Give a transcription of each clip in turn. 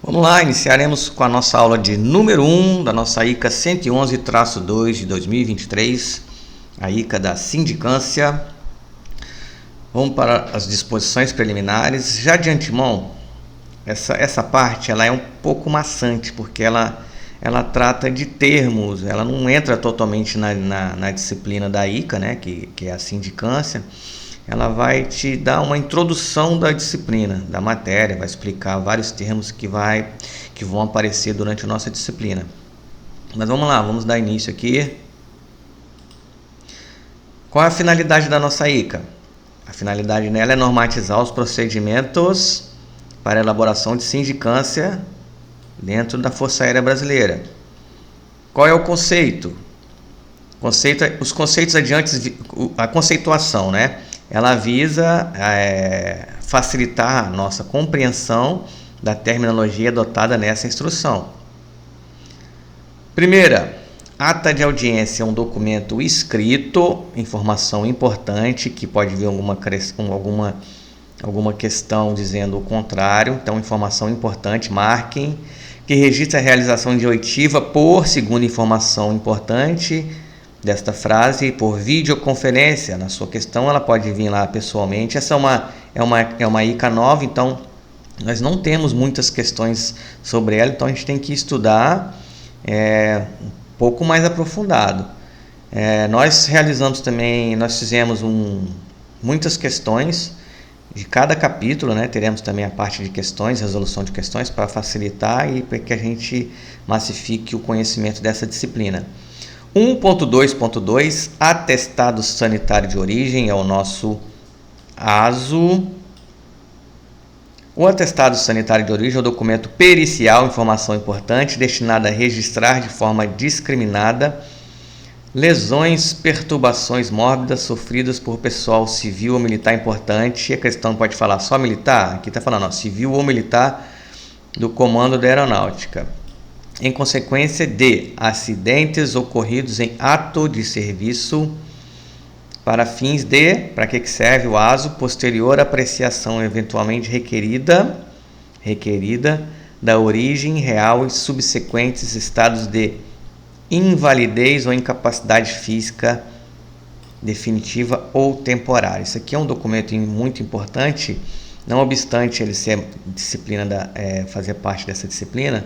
Vamos lá, iniciaremos com a nossa aula de número 1 da nossa ICA 111-2 de 2023, a ICA da sindicância. Vamos para as disposições preliminares. Já de antemão, essa parte ela é um pouco maçante, porque ela trata de termos, ela não entra totalmente na disciplina da ICA, né, que é a sindicância. Ela vai te dar uma introdução da disciplina, da matéria, vai explicar vários termos que vão aparecer durante a nossa disciplina. Mas vamos lá, vamos dar início aqui. Qual é a finalidade da nossa ICA? A finalidade nela é normatizar os procedimentos para a elaboração de sindicância dentro da Força Aérea Brasileira. Qual é o conceito? Os conceitos adiante, a conceituação, né? Ela visa facilitar a nossa compreensão da terminologia adotada nessa instrução. Primeira, ata de audiência é um documento escrito, informação importante, que pode vir alguma questão dizendo o contrário, então informação importante, marquem, que registra a realização de oitiva por segunda informação importante desta frase, por videoconferência. Na sua questão ela pode vir lá pessoalmente. Essa é uma ICA nova, então nós não temos muitas questões sobre ela, então a gente tem que estudar um pouco mais aprofundado. Nós fizemos muitas questões de cada capítulo, né? Teremos também a parte de questões, resolução de questões, para facilitar e para que a gente massifique o conhecimento dessa disciplina. 1.2.2, atestado sanitário de origem, é o nosso ASO. O atestado sanitário de origem é o documento pericial, informação importante, destinado a registrar de forma discriminada lesões, perturbações mórbidas sofridas por pessoal civil ou militar importante. A questão pode falar só militar, aqui está falando civil ou militar do Comando da Aeronáutica, em consequência de acidentes ocorridos em ato de serviço para fins de, para que serve o ASO, posterior apreciação eventualmente requerida da origem real e subsequentes estados de invalidez ou incapacidade física definitiva ou temporária. Isso aqui é um documento muito importante, não obstante ele ser fazer parte dessa disciplina.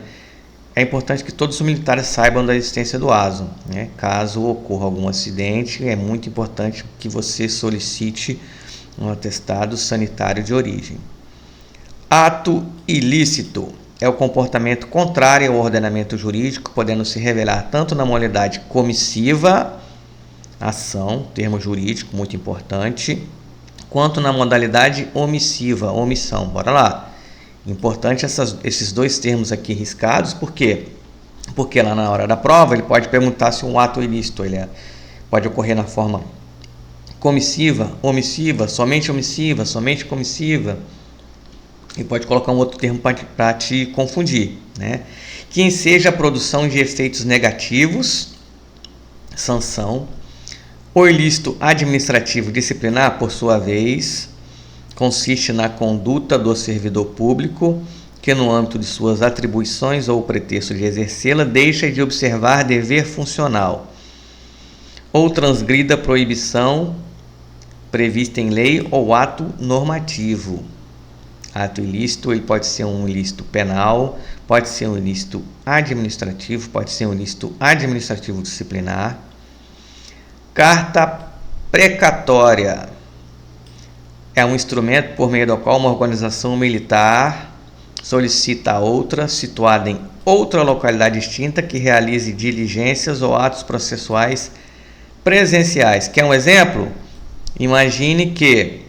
É importante que todos os militares saibam da existência do ASO, né? Caso ocorra algum acidente, é muito importante que você solicite um atestado sanitário de origem. Ato ilícito é o comportamento contrário ao ordenamento jurídico, podendo se revelar tanto na modalidade comissiva, ação, termo jurídico muito importante, quanto na modalidade omissiva, omissão. Bora lá. Importante esses dois termos aqui riscados, por quê? Porque lá na hora da prova ele pode perguntar se um ato ilícito pode ocorrer na forma comissiva, omissiva, somente comissiva, e pode colocar um outro termo para te confundir, né? Que enseja a produção de efeitos negativos, sanção. O ilícito administrativo disciplinar, por sua vez, consiste na conduta do servidor público que, no âmbito de suas atribuições ou pretexto de exercê-la, deixa de observar dever funcional ou transgrida proibição prevista em lei ou ato normativo. Ato ilícito, ele pode ser um ilícito penal, pode ser um ilícito administrativo, pode ser um ilícito administrativo disciplinar. Carta precatória é um instrumento por meio do qual uma organização militar solicita a outra, situada em outra localidade distinta, que realize diligências ou atos processuais presenciais. Quer um exemplo? Imagine que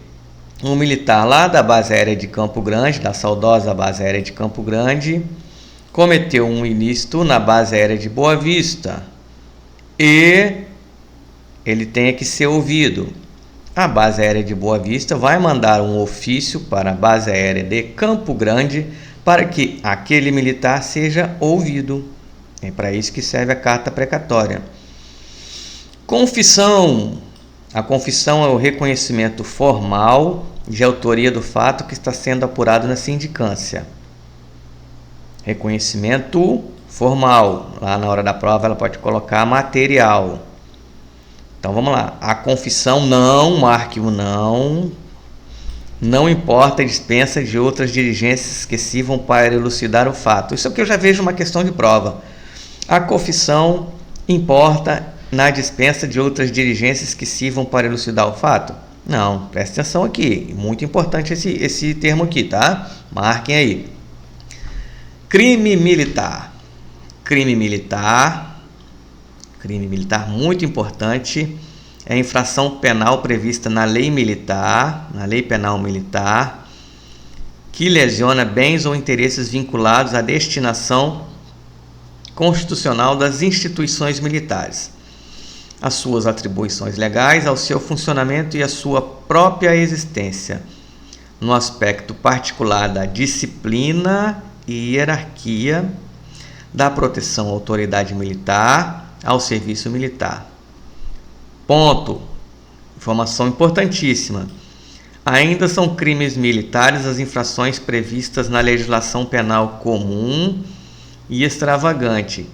um militar lá da base aérea de Campo Grande, da saudosa base aérea de Campo Grande, cometeu um ilícito na base aérea de Boa Vista e ele tenha que ser ouvido. A base aérea de Boa Vista vai mandar um ofício para a base aérea de Campo Grande para que aquele militar seja ouvido. É para isso que serve a carta precatória. Confissão. A confissão é o reconhecimento formal de autoria do fato que está sendo apurado na sindicância. Reconhecimento formal. Lá na hora da prova ela pode colocar material. Então vamos lá. A confissão não, marque o não. Não importa a dispensa de outras diligências que sirvam para elucidar o fato. Isso aqui eu já vejo uma questão de prova. A confissão importa na dispensa de outras diligências que sirvam para elucidar o fato? Não, preste atenção aqui. Muito importante esse termo aqui, tá? Marquem aí. Crime militar. Crime militar, muito importante. É a infração penal prevista na lei militar, na lei penal militar, que lesiona bens ou interesses vinculados à destinação constitucional das instituições militares, as suas atribuições legais, ao seu funcionamento e à sua própria existência, no aspecto particular da disciplina e hierarquia, da proteção à autoridade militar, ao serviço militar. Ponto. Informação importantíssima. Ainda são crimes militares as infrações previstas na legislação penal comum e extravagante,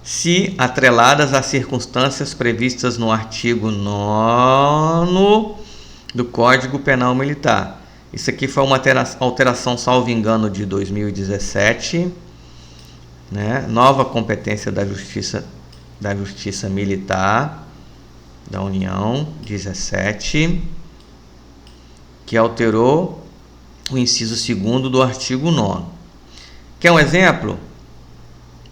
se atreladas às circunstâncias previstas no artigo 9º do Código Penal Militar. Isso aqui foi uma alteração, salvo engano, de 2017, né? Nova competência da Justiça Militar da União, 17, que alterou o inciso 2º do artigo 9º. Quer um exemplo?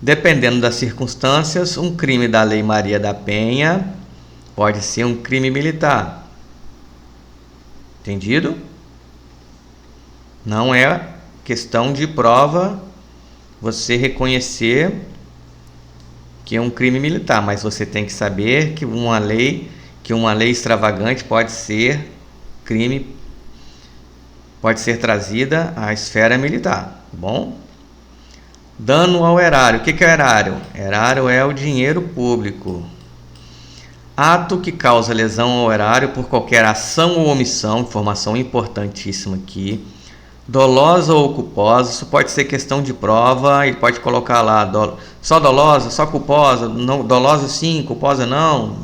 Dependendo das circunstâncias, um crime da Lei Maria da Penha pode ser um crime militar. Entendido? Não é questão de prova você reconhecer que é um crime militar, mas você tem que saber que uma lei extravagante pode ser crime, pode ser trazida à esfera militar, tá bom? Dano ao erário. O que é erário? Erário é o dinheiro público. Ato que causa lesão ao erário por qualquer ação ou omissão, informação importantíssima aqui, dolosa ou culposa. Isso pode ser questão de prova, ele pode colocar lá só dolosa, só culposa, não, dolosa sim, culposa não.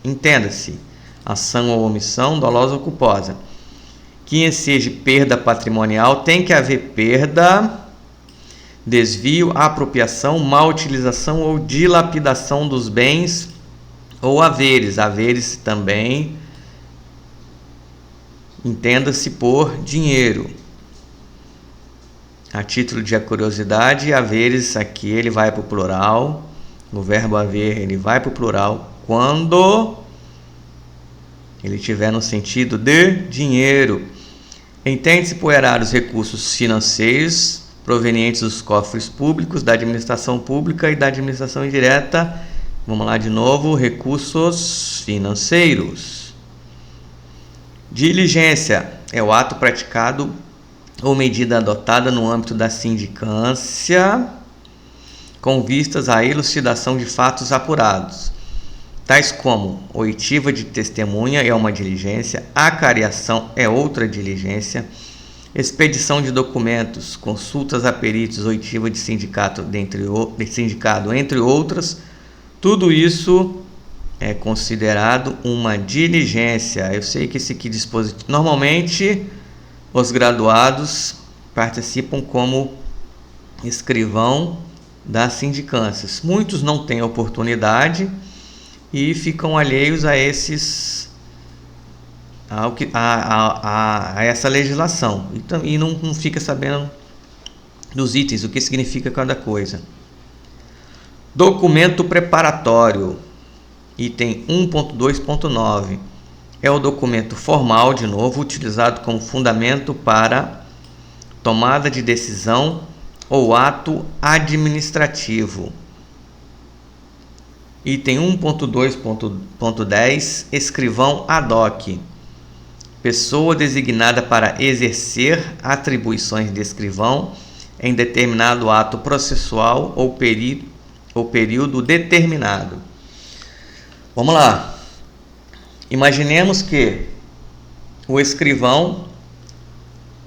Entenda-se, ação ou omissão, dolosa ou culposa. Que exige perda patrimonial, tem que haver perda, desvio, apropriação, má utilização ou dilapidação dos bens ou haveres. Haveres também, entenda-se por dinheiro. A título de curiosidade, haveres aqui ele vai para o plural, o verbo haver ele vai para o plural quando ele tiver no sentido de dinheiro. Entende-se por erário os recursos financeiros provenientes dos cofres públicos, da administração pública e da administração indireta. Vamos lá de novo, recursos financeiros. Diligência é o ato praticado ou medida adotada no âmbito da sindicância com vistas à elucidação de fatos apurados, tais como oitiva de testemunha é uma diligência, acariação é outra diligência, expedição de documentos, consultas a peritos, oitiva de sindicato, entre outras. Tudo isso é considerado uma diligência. Eu sei que esse aqui dispositivo, normalmente os graduados participam como escrivão das sindicâncias. Muitos não têm oportunidade e ficam alheios a essa legislação e não fica sabendo dos itens, o que significa cada coisa. Documento preparatório, item 1.2.9, é o documento formal, de novo, utilizado como fundamento para tomada de decisão ou ato administrativo. Item 1.2.10, escrivão ad hoc, pessoa designada para exercer atribuições de escrivão em determinado ato processual ou período determinado. Vamos lá. Imaginemos que o escrivão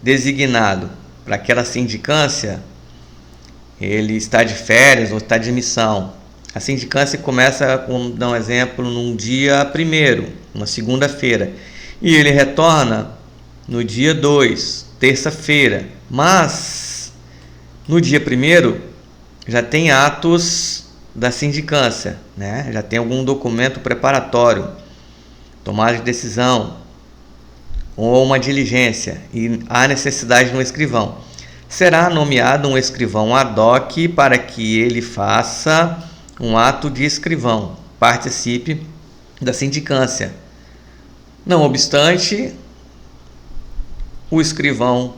designado para aquela sindicância ele está de férias ou está de missão. A sindicância começa, com dar um exemplo, num dia 1º, uma segunda-feira, e ele retorna no dia 2, terça-feira. Mas no dia 1º já tem atos da sindicância, né? Já tem algum documento preparatório, tomada de decisão ou uma diligência, e há necessidade de um escrivão. Será nomeado um escrivão ad hoc para que ele faça um ato de escrivão, participe da sindicância. Não obstante, o escrivão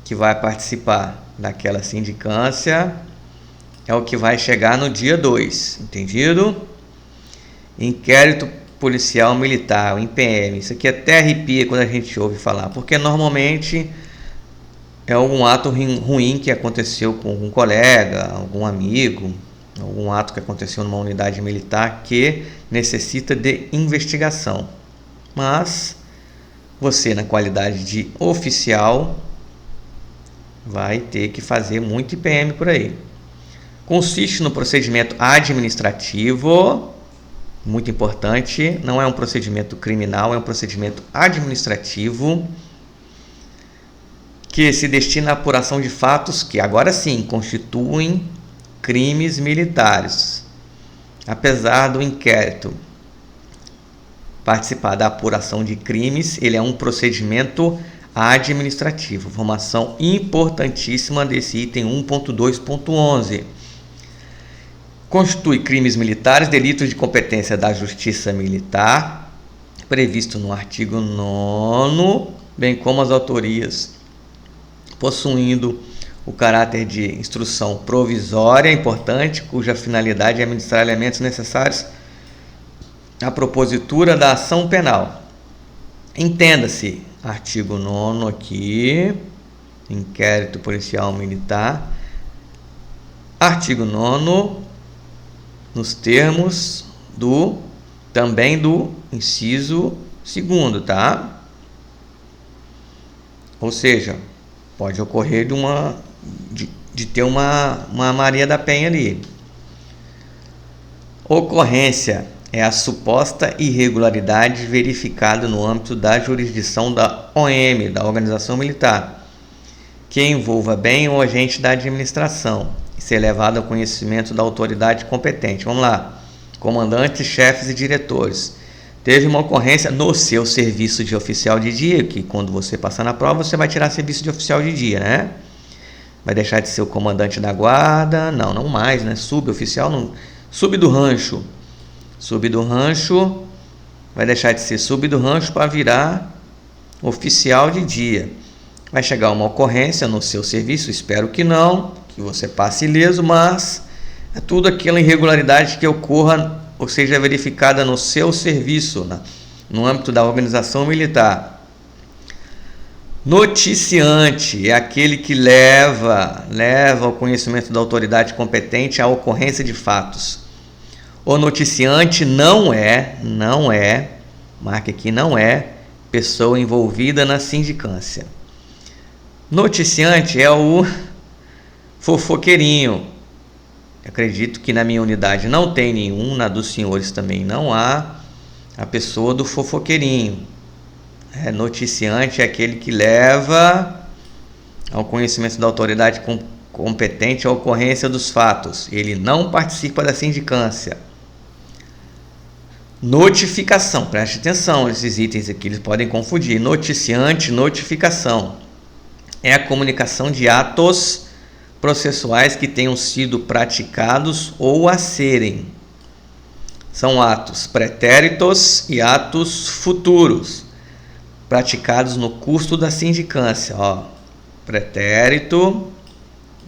que vai participar daquela sindicância é o que vai chegar no dia 2, entendido? Inquérito policial militar, o IPM. Isso aqui até arrepia quando a gente ouve falar, porque normalmente é algum ato ruim que aconteceu com algum colega, algum amigo, algum ato que aconteceu numa unidade militar que necessita de investigação. Mas você, na qualidade de oficial, vai ter que fazer muito IPM por aí. Consiste no procedimento administrativo, muito importante, não é um procedimento criminal, é um procedimento administrativo que se destina à apuração de fatos que, agora sim, constituem crimes militares. Apesar do inquérito participar da apuração de crimes, ele é um procedimento administrativo. Informação importantíssima desse item 1.2.11. Constitui crimes militares, delitos de competência da Justiça Militar, previsto no artigo 9º, bem como as autorias possuindo o caráter de instrução provisória, importante, cuja finalidade é administrar elementos necessários à propositura da ação penal. Entenda-se, artigo 9º aqui, inquérito policial militar, artigo 9º, nos termos também do inciso 2º, tá? Ou seja, pode ocorrer de ter uma Maria da Penha ali. Ocorrência é a suposta irregularidade verificada no âmbito da jurisdição da OM, da Organização Militar, que envolva bem o agente da administração, e ser levado ao conhecimento da autoridade competente. Vamos lá. Comandantes, chefes e diretores. Teve uma ocorrência no seu serviço de oficial de dia, que quando você passar na prova, você vai tirar serviço de oficial de dia, né? Vai deixar de ser o comandante da guarda, não mais, né? Suboficial, não. Sub do rancho. Sub do rancho, vai deixar de ser sub do rancho para virar oficial de dia. Vai chegar uma ocorrência no seu serviço, espero que não, que você passe ileso, mas é tudo aquela irregularidade que ocorra ou seja verificada no seu serviço, no âmbito da organização militar. Noticiante é aquele que leva ao conhecimento da autoridade competente a ocorrência de fatos. O noticiante não é, marque aqui, não é pessoa envolvida na sindicância. Noticiante é o fofoqueirinho. Acredito que na minha unidade não tem nenhum, na dos senhores também não há a pessoa do fofoqueirinho. Noticiante é aquele que leva ao conhecimento da autoridade competente a ocorrência dos fatos. Ele não participa da sindicância. Notificação, preste atenção, esses itens aqui eles podem confundir. Noticiante, notificação. É a comunicação de atos processuais que tenham sido praticados ou a serem. São atos pretéritos e atos futuros, praticados no curso da sindicância. Pretérito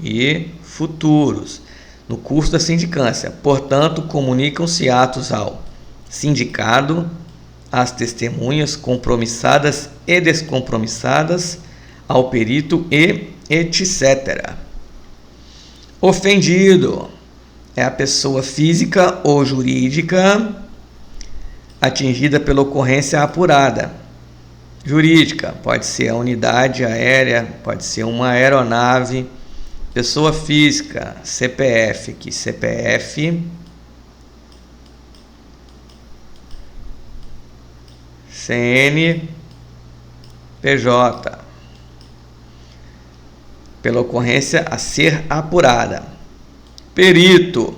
e futuros, no curso da sindicância. Portanto, comunicam-se atos ao sindicado, às testemunhas compromissadas e descompromissadas, ao perito e etc. Ofendido é a pessoa física ou jurídica atingida pela ocorrência apurada. Jurídica pode ser a unidade aérea, pode ser uma aeronave, Pessoa física, CPF aqui, CPF, CNPJ, pela ocorrência a ser apurada. Perito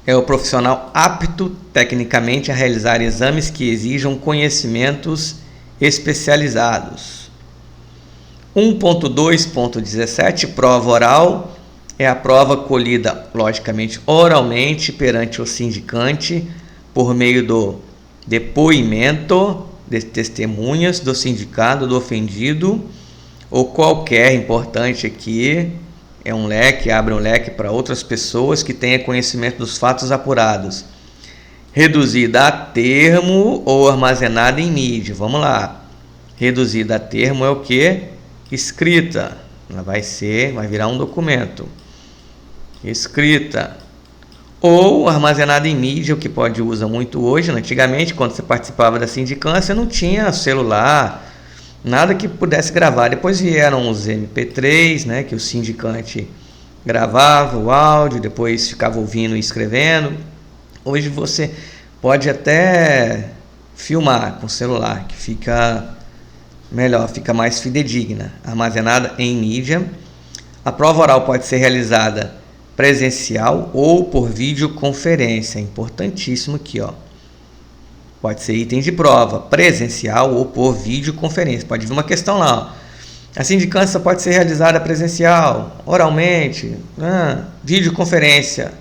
é o profissional apto tecnicamente a realizar exames que exijam conhecimentos especializados. 1.2.17, prova oral, é a prova colhida, logicamente, oralmente perante o sindicante por meio do depoimento de testemunhas do sindicado, do ofendido, ou qualquer, importante aqui, é um leque, abre um leque para outras pessoas que tenham conhecimento dos fatos apurados. Reduzida a termo ou armazenada em mídia. Vamos lá. Reduzida a termo é o que? Escrita. Ela vai virar um documento. Escrita. Ou armazenada em mídia, o que pode usar muito hoje. Antigamente, quando você participava da sindicância, não tinha celular, nada que pudesse gravar. Depois vieram os MP3, né, que o sindicante gravava o áudio, depois ficava ouvindo e escrevendo. Hoje você pode até filmar com o celular, que fica melhor, fica mais fidedigna. Armazenada em mídia. A prova oral pode ser realizada presencial ou por videoconferência. Importantíssimo aqui, ó. Pode ser item de prova, presencial ou por videoconferência. Pode vir uma questão lá, ó. A sindicância pode ser realizada presencial, oralmente, videoconferência,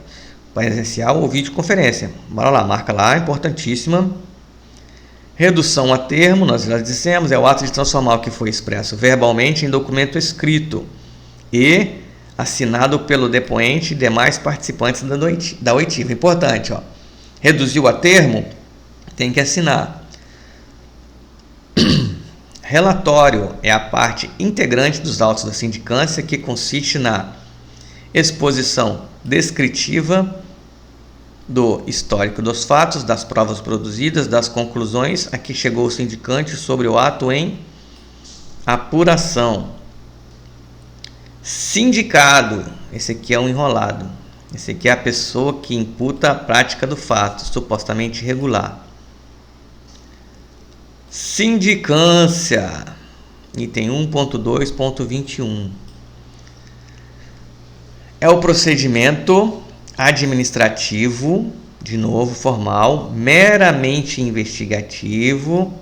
presencial ou videoconferência. Bora lá, marca lá, importantíssima. Redução a termo, nós já dissemos, é o ato de transformar o que foi expresso verbalmente em documento escrito e assinado pelo depoente e demais participantes da oitiva. Importante, ó. Reduziu a termo, tem que assinar. Relatório é a parte integrante dos autos da sindicância que consiste na exposição descritiva do histórico dos fatos, das provas produzidas, das conclusões a que chegou o sindicante sobre o ato em apuração. Sindicado, esse aqui é um enrolado. Esse aqui é a pessoa que imputa a prática do fato, supostamente irregular. Sindicância, item 1.2.21. É o procedimento administrativo, de novo formal, meramente investigativo,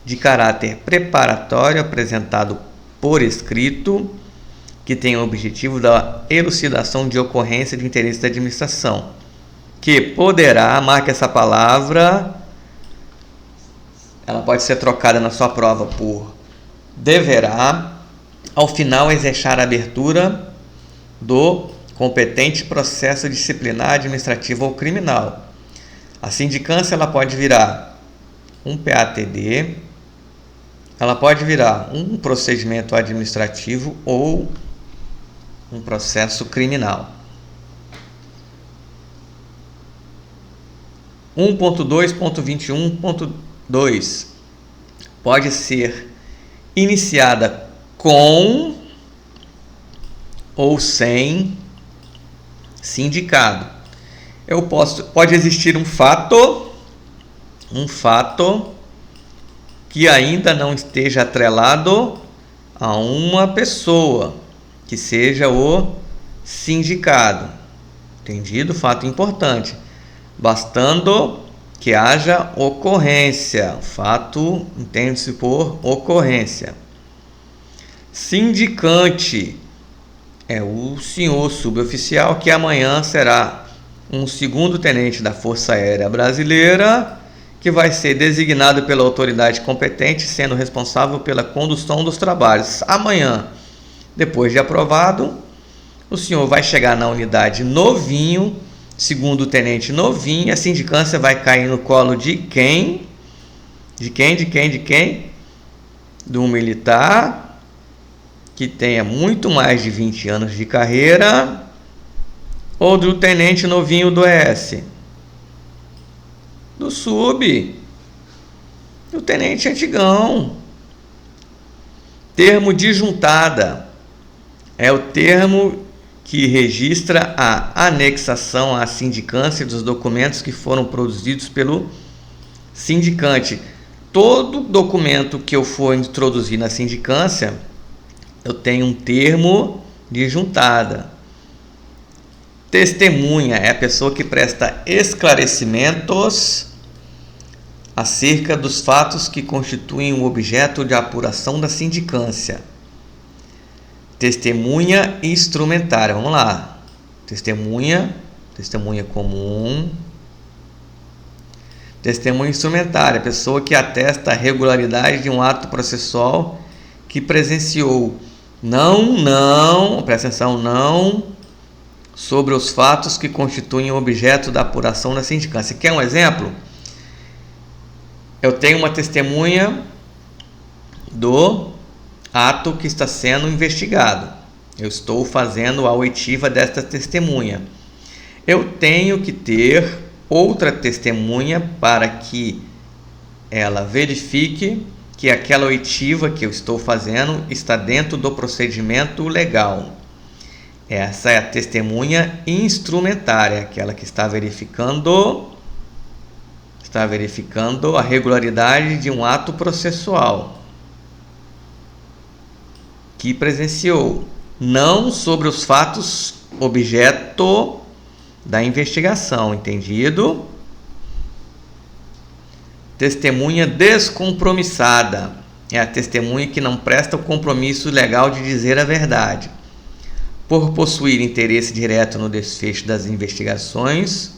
de caráter preparatório, apresentado por escrito, que tem o objetivo da elucidação de ocorrência de interesse da administração, que poderá, marque essa palavra, ela pode ser trocada na sua prova por deverá, ao final exercer a abertura do competente processo disciplinar, administrativo ou criminal. A sindicância ela pode virar um PATD, ela pode virar um procedimento administrativo ou um processo criminal. 1.2.21.2 pode ser iniciada com ou sem sindicado. Pode existir um fato que ainda não esteja atrelado a uma pessoa, que seja o sindicado. Entendido? Fato importante. Bastando que haja ocorrência. Fato entende-se por ocorrência. Sindicante é o senhor suboficial que amanhã será um segundo tenente da Força Aérea Brasileira, que vai ser designado pela autoridade competente, sendo responsável pela condução dos trabalhos. Amanhã, depois de aprovado, o senhor vai chegar na unidade novinho, segundo tenente novinho, a sindicância vai cair no colo de quem? De quem? Do militar que tenha muito mais de 20 anos de carreira, ou do tenente novinho do ES? Do sub, do tenente antigão. Termo disjuntada é o termo que registra a anexação à sindicância dos documentos que foram produzidos pelo sindicante. Todo documento que eu for introduzir na sindicância, eu tenho um termo de juntada. Testemunha é a pessoa que presta esclarecimentos acerca dos fatos que constituem o objeto de apuração da sindicância. Testemunha instrumentária. Vamos lá. Testemunha comum. Testemunha instrumentária, pessoa que atesta a regularidade de um ato processual que presenciou. Presta atenção, não sobre os fatos que constituem o objeto da apuração da sindicância. Quer um exemplo? Eu tenho uma testemunha do ato que está sendo investigado. Eu estou fazendo a oitiva desta testemunha. Eu tenho que ter outra testemunha para que ela verifique que aquela oitiva que eu estou fazendo está dentro do procedimento legal. Essa é a testemunha instrumentária, aquela que está verificando a regularidade de um ato processual que presenciou, não sobre os fatos objeto da investigação, entendido? Testemunha descompromissada é a testemunha que não presta o compromisso legal de dizer a verdade, por possuir interesse direto no desfecho das investigações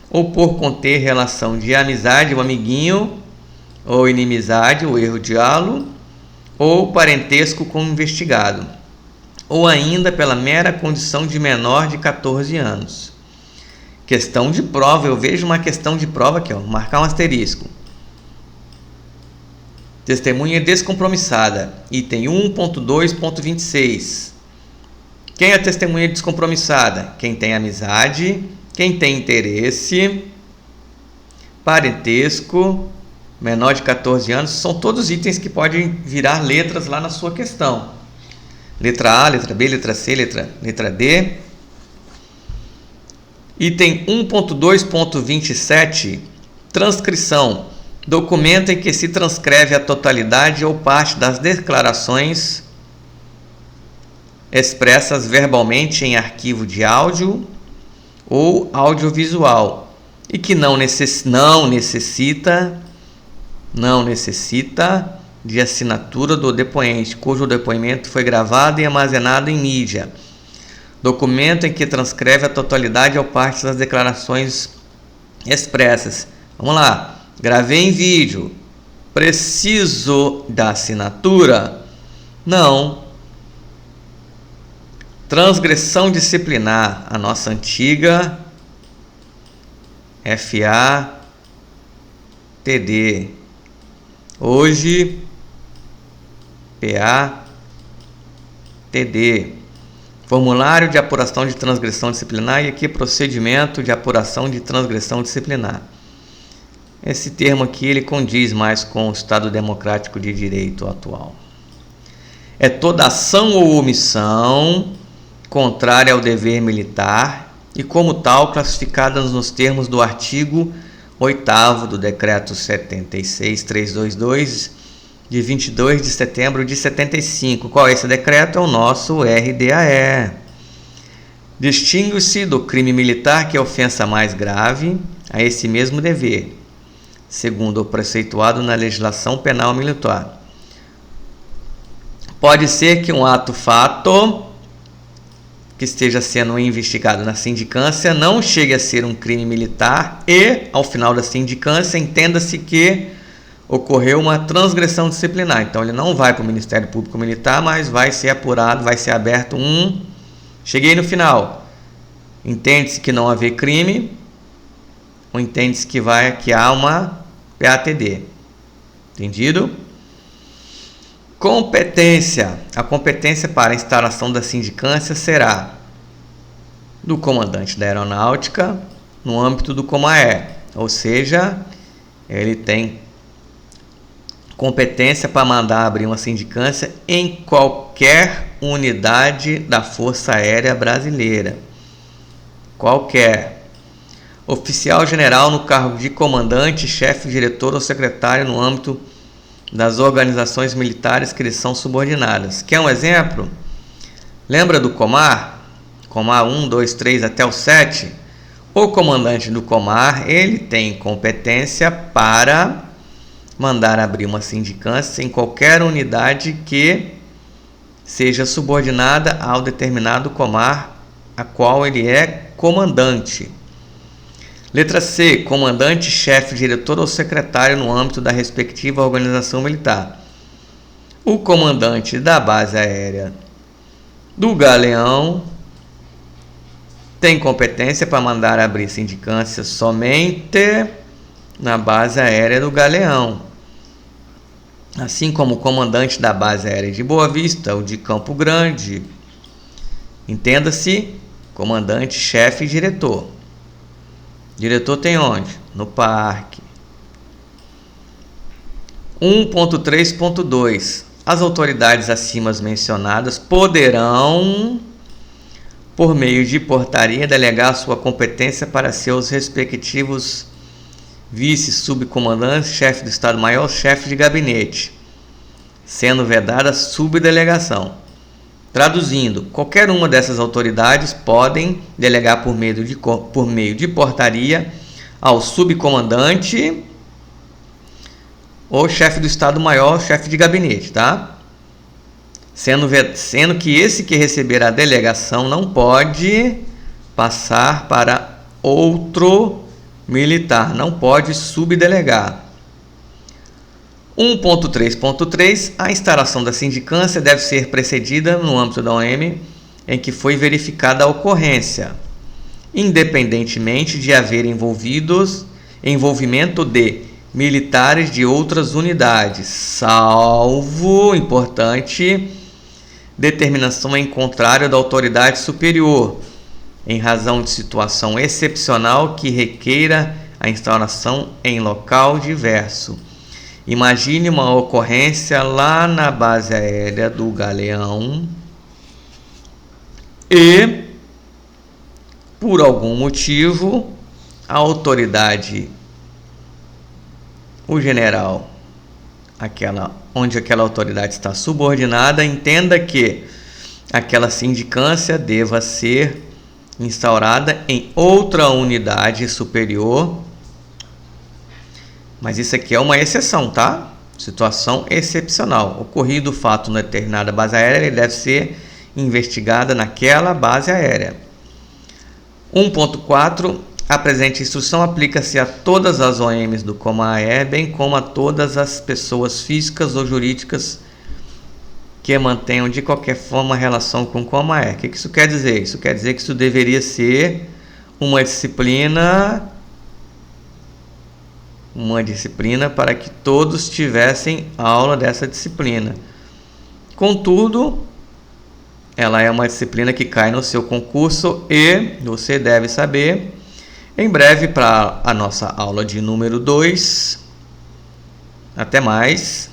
ou por conter relação de amizade, o amiguinho, ou inimizade, o erro diálogo, ou parentesco com o investigado, ou ainda pela mera condição de menor de 14 anos. Questão de prova, eu vejo uma questão de prova aqui, vou marcar um asterisco. Testemunha descompromissada, item 1.2.26. Quem é a testemunha descompromissada? Quem tem amizade, quem tem interesse, parentesco, menor de 14 anos, são todos itens que podem virar letras lá na sua questão. Letra A, letra B, letra C, letra D. Item 1.2.27, transcrição. Documento em que se transcreve a totalidade ou parte das declarações expressas verbalmente em arquivo de áudio ou audiovisual e que não necessita de assinatura do depoente, cujo depoimento foi gravado e armazenado em mídia. Documento em que transcreve a totalidade ou parte das declarações expressas. Vamos lá. Gravei em vídeo. Preciso da assinatura? Não. Transgressão disciplinar. A nossa antiga FATD. Hoje PATD. Formulário de apuração de transgressão disciplinar e aqui procedimento de apuração de transgressão disciplinar. Esse termo aqui ele condiz mais com o Estado Democrático de Direito atual. É toda ação ou omissão contrária ao dever militar e como tal classificada nos termos do artigo 8º do Decreto 76.322 de 22 de setembro de 75. Qual é esse decreto? É o nosso RDAE. Distingue-se do crime militar, que é a ofensa mais grave, a esse mesmo dever, segundo o preceituado na legislação penal militar. Pode ser que um fato que esteja sendo investigado na sindicância não chegue a ser um crime militar e, ao final da sindicância, entenda-se que ocorreu uma transgressão disciplinar. Então, ele não vai para o Ministério Público Militar, mas vai ser apurado, vai ser aberto Cheguei no final. Entende-se que não haver crime, ou entende-se que há uma PATD. Entendido? Competência. A competência para a instalação da sindicância será do comandante da aeronáutica no âmbito do Comaer, ou seja, ele tem competência para mandar abrir uma sindicância em qualquer unidade da Força Aérea Brasileira. Qualquer. Oficial general no cargo de comandante, chefe, diretor ou secretário no âmbito das organizações militares que lhes são subordinadas. Quer um exemplo? Lembra do Comar? Comar 1, 2, 3 até o 7? O comandante do Comar, ele tem competência para mandar abrir uma sindicância em qualquer unidade que seja subordinada ao determinado Comar a qual ele é comandante. Letra C. Comandante, chefe, diretor ou secretário no âmbito da respectiva organização militar. O comandante da base aérea do Galeão tem competência para mandar abrir sindicância somente na base aérea do Galeão. Assim como o comandante da base aérea de Boa Vista, ou de Campo Grande. Entenda-se, comandante, chefe e diretor. Diretor tem onde? No parque. 1.3.2. As autoridades acima mencionadas poderão, por meio de portaria, delegar sua competência para seus respectivos vice-subcomandantes, chefe do Estado-Maior, chefe de gabinete, sendo vedada a subdelegação. Traduzindo, qualquer uma dessas autoridades podem delegar por meio de portaria ao subcomandante ou chefe do Estado-Maior, chefe de gabinete, tá? Sendo que esse que receber a delegação não pode passar para outro militar, não pode subdelegar. 1.3.3. A instauração da sindicância deve ser precedida, no âmbito da OM, em que foi verificada a ocorrência, independentemente de haver envolvimento de militares de outras unidades, salvo, importante, determinação em contrário da autoridade superior, em razão de situação excepcional que requeira a instauração em local diverso. Imagine uma ocorrência lá na base aérea do Galeão e, por algum motivo, a autoridade, o general, onde aquela autoridade está subordinada, entenda que aquela sindicância deva ser instaurada em outra unidade superior. Mas isso aqui é uma exceção, tá? Situação excepcional. Ocorrido o fato na determinada base aérea, ele deve ser investigada naquela base aérea. 1.4. A presente instrução aplica-se a todas as OMs do Comaer, bem como a todas as pessoas físicas ou jurídicas que mantenham de qualquer forma relação com o Comaer. O que isso quer dizer? Isso quer dizer que isso deveria ser uma disciplina para que todos tivessem aula dessa disciplina. Contudo, ela é uma disciplina que cai no seu concurso e você deve saber. Em breve, para a nossa aula de número 2. Até mais.